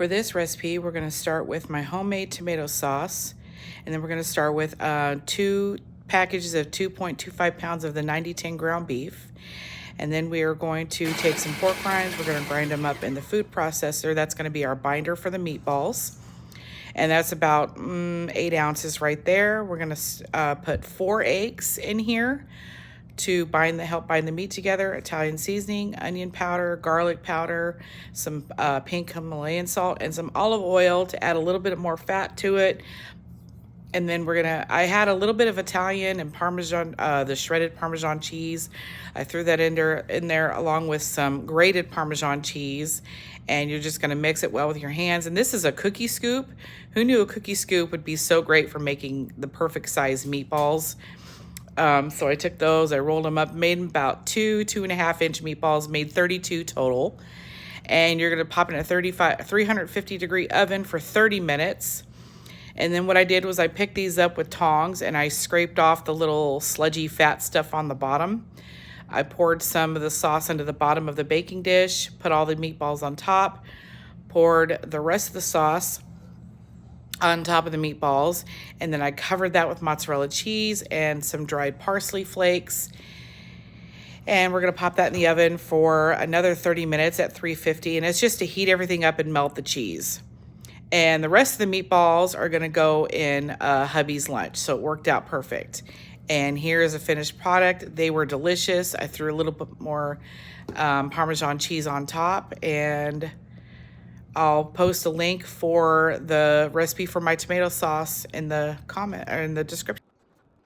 For this recipe, we're going to start with my homemade tomato sauce, and then we're going to start with 2 packages of 2.25 pounds of the 90-10 ground beef. And then we are going to take some pork rinds. We're going to grind them up in the food processor. That's going to be our binder for the meatballs. And that's about 8 ounces right there. We're going to put 4 eggs in here to help bind the meat together. Italian seasoning, onion powder, garlic powder, some pink Himalayan salt, and some olive oil to add a little bit more fat to it. And then I had a little bit of Italian and Parmesan, the shredded Parmesan cheese. I threw that in there along with some grated Parmesan cheese. And you're just gonna mix it well with your hands. And this is a cookie scoop. Who knew a cookie scoop would be so great for making the perfect size meatballs? So I took those, I rolled them up, made them about 2.5 inch meatballs, made 32 total. And you're gonna pop in a 350 degree oven for 30 minutes. And then what I did was I picked these up with tongs and I scraped off the little sludgy fat stuff on the bottom. I poured some of the sauce into the bottom of the baking dish, put all the meatballs on top, poured the rest of the sauce on top of the meatballs, and then I covered that with mozzarella cheese and some dried parsley flakes. And we're gonna pop that in the oven for another 30 minutes at 350, and it's just to heat everything up and melt the cheese. And the rest of the meatballs are gonna go in hubby's lunch, so it worked out perfect. And here is a finished product. They were delicious. I threw a little bit more Parmesan cheese on top, and I'll post a link for the recipe for my tomato sauce in the comment or in the description.